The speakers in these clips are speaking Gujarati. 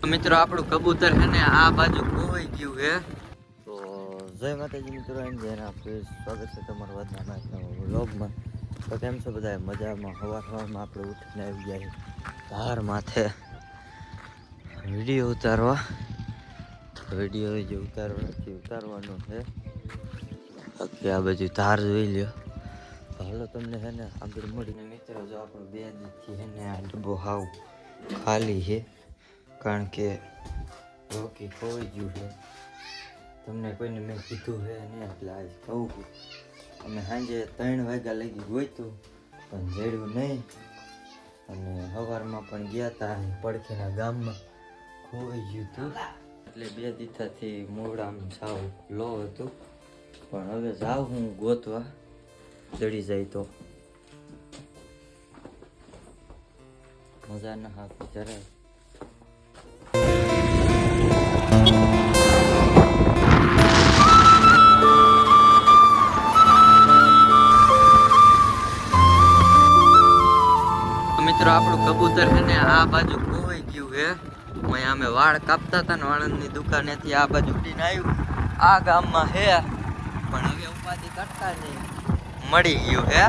મિત્રો આપણું કબૂતર છે ને આ બાજુ ખોવાઈ ગયું છે. તો જય માતાજી મિત્રો, સ્વાગત છે તમારું આજના વ્લોગમાં. તો કેમ છો બધા? મજામાં? સવારમાં આપણે ઉઠીને આવી ગયા ધાર માથે વિડીયો ઉતારવા. તો વિડીયો જે ઉતારવાનો છે. બાકી આ બાજુ ધાર જોઈ લ્યો. હાલો તમને છે ને આગળ મળીને મિત્રો. જો આપણું 2 દિવસથી છે ને આ ડબ્બો હાવ ખાલી છે, કારણ કે રોકી ખોઈ ગયું છે. તમને કોઈને મેં કીધું છે ને એટલે આજ કહું છું. અમે સાંજે 3 વાગ્યા લગી ગોઈતું પણ જડ્યું નહીં, અને સવારમાં પણ ગયા હતા પડખેના ગામમાં, ખોઈ ગયું હતું. એટલે 2 દિવસથી મોડામ સાવ લો હતું, પણ હવે જાઉં હું ગોતવા, જડી જાય તો મજા ના આપે જરાય. મિત્રો આપણું કબૂતર છે ને આ બાજુ ખોવાઈ ગયું છે. અહીંયા અમે વાળ કાપતા હતા ને વાળંદની દુકાનેથી આ બાજુ ઉડીને આવ્યું. આ ગામમાં છે પણ હવે ઉપાધિ કરતા નહીં, મળી ગયું હે,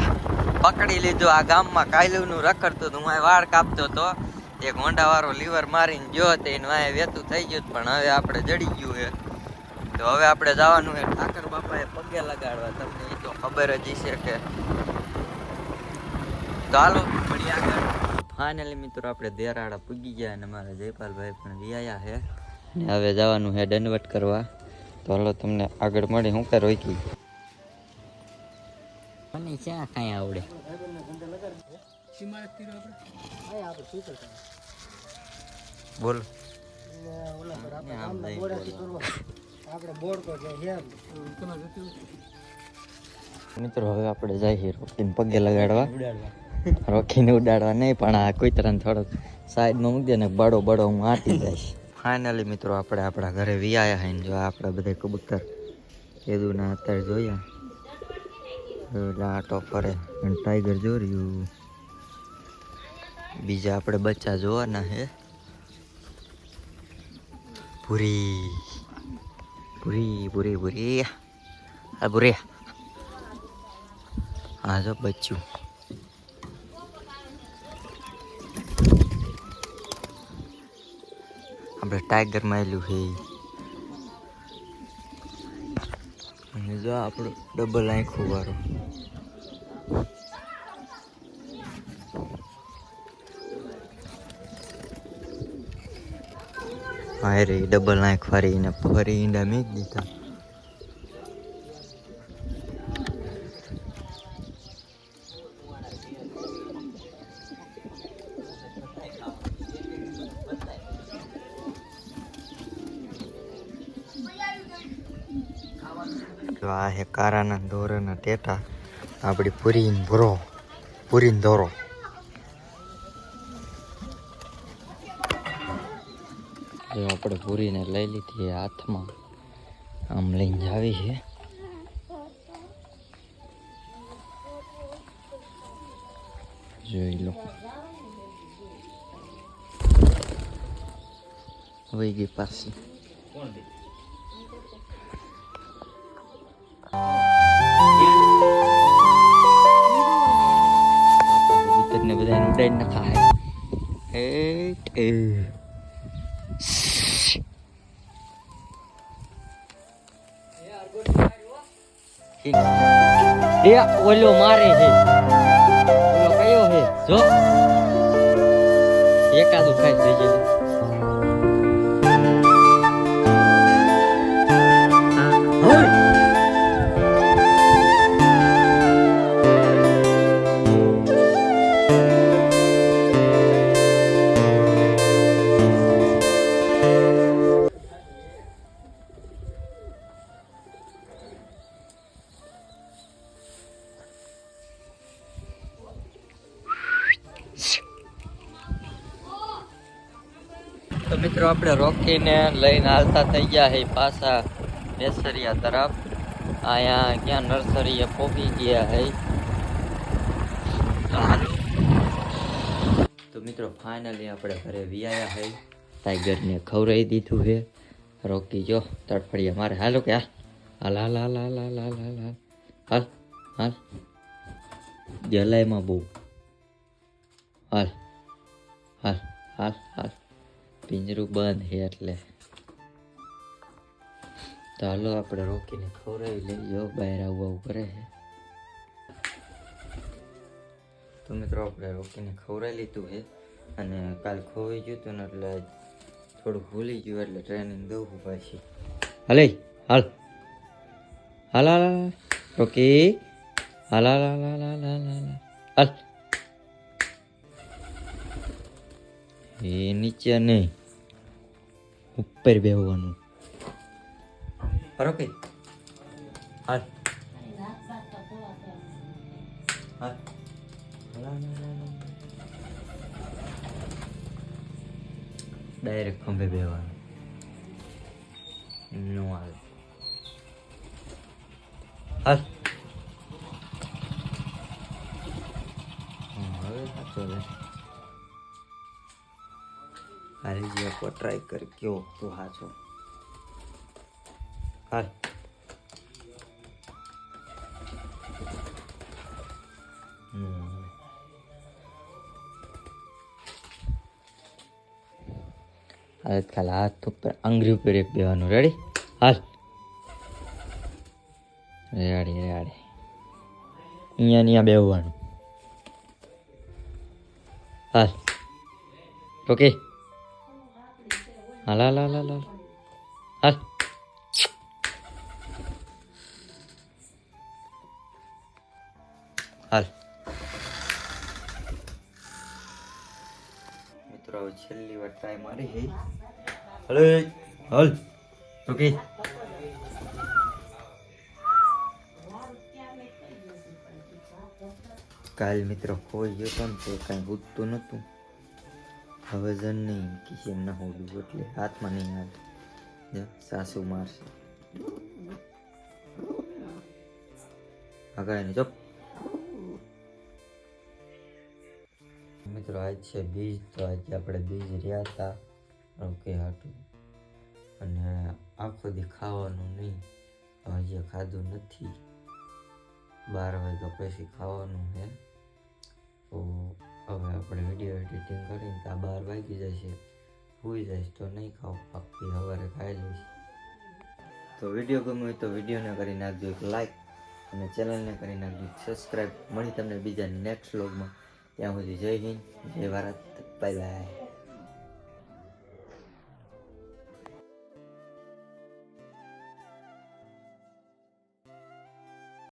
પકડી લીધું. આ ગામમાં કાયલુનું રખડતું હતું, હું વાળ કાપતો હતો. એક હોન્ડા વાળો લીવર મારીને ગયો તો એને વાય વેતું થઈ ગયું, પણ હવે આપણે જડી ગયું છે. તો હવે આપણે જવાનું છે ઠાકર બાપાએ પગે લગાડવા. તમને એ તો ખબર જ છે કે તો હાલો મળી આગળ. ફાઇનલી મિત્રો આપણે દેરાડા પૂગી ગયા અને મારા જયપાલભાઈ પણ વિયાયા છે, ને હવે જવાનું છે દંડવટ કરવા. તો હાલો તમને આગળ મળી. હું કઈ રોકી મને ક્યાં કાંઈ આવડે. બોલો મિત્રો, હવે આપણે જઈએ રોકીને પગે લગાડવા. રોકીને ઉડાડવા નહીં, પણ આ કોઈ તરહ થોડોક સાઈડમાં મૂકી દે ને બડો હું આટી જઈશ. ફાઇનલી મિત્રો આપણે આપણા ઘરે વિયાયા હે. જો આપણા બધા કબૂતર કીધું ના અત્યારે જોયા આટો ફરે. ટાઈગર જો રહ્યું, બીજા આપણે બચ્ચા જોવાના હે. પૂરી હા પૂરી, હા જો બચ્ચું. આપણે ટાઈગર મારેલું છે. અને જો આપણું ડબલ આંખું વાળો. હા રે ડબલ આંખ વાળીને ફરી ઈંડા મેં જ દીધા. આ હે કારાના દોરાના ટેટા. આપણી પૂરીને દોરો. જો આપણે પૂરીને લઈ લીધી હાથમાં, આમ લઈને આવી છે. જોઈ લો, વહી ગઈ પાછી. ને બધાને ઉડાઈ નખા હે. ઓલો મારે છે, ઓલો કયો છે જો એકાદું ખાઈ થઈ જાય. તો મિત્રો આપણે રોકીને લઈને હાલતા થઈ ગયા છે પાછા બેસરિયા તરફ. અહીંયા ક્યાં નર્સરીએ પહોંચી ગયા છે. મિત્રો ફાઇનલી આપણે ઘરે વિયાયા હે ટાઈગરને ખવડાવી દીધું છે રોકી જો તડફડિયા મારે હાલો કે હાલ હાલ હાલ હાલ હાલ હાલ હાલ હાલ હાલ હાલ જલાઈમાં બહુ હાલ હાલ હાલ હાલ પિંજરું બંધ છે એટલે તો હાલો આપણે રોકીને ખવડાવી લઈએ બહાર આવું આવું કરે છે તો મિત્રો આપણે રોકીને ખવડાવી લીધું છે અને કાલ ખોવાઈ ગયું હતું ને એટલે થોડું ભૂલી ગયું એટલે ટ્રેનિંગ દઉં પાછી હાલે હાલ હાલ હાલ રોકી હાલ હાલ હાલ હાલ હાલ હાલ હાલ હાલ એ નીચે નહીં ઉપર બેહવાનું રોકી હાલ હાલ ડાયરેક્ટ ખંભે બેવાનું નો હાલ હાલ હવે સાચો લે હારી જે ટ્રાય કર કેવો તું સાચો હાલ હાલ ખાલી હાથ ઉપર આંગળી ઉપર એક બેવાનું રેડી હાલ રેડી રેડી અહીંયા બેવાનું હાલ ઓકે હાલ હાલ હાલ હાલ હાલ હાલ મિત્રો હવે છેલ્લી વાર ટ્રાય મારી હે હલે હાલ ઓકે કાલ મિત્રો ખોઈ ગયો તો ને તો કાંઈ ઉઠતું નહોતું હવે જન નહીં કિસેમ ના હોડું એટલે હાથમાં નહીં આવે સાસુ મારશે હગાય ને ચપ મિત્રો આજ છે બીજ તો આજે આપણે બીજ રહ્યા હતા ઓકે હાટું અને આખો દી ખાવાનું નહીં હજી ખાધું નથી 12 વાગ્યા પછી ખાવાનું છે તો હવે આપણે વિડીયો એડિટિંગ કરીને ત્યાં 12 વાગી જશે સુઈ જઈશ તો નહીં ખાવ આખી સવારે ખાઈ લઈશ તો વિડીયો ગમ્યો હોય તો વિડીયોને કરી નાખજો એક લાઈક અને ચેનલને કરી નાખજો સબસ્ક્રાઈબ મળી તમને બીજા નેક્સ્ટ વ્લોગમાં ત્યાં સુધી જય હિન્દ જય ભારત બાય બાય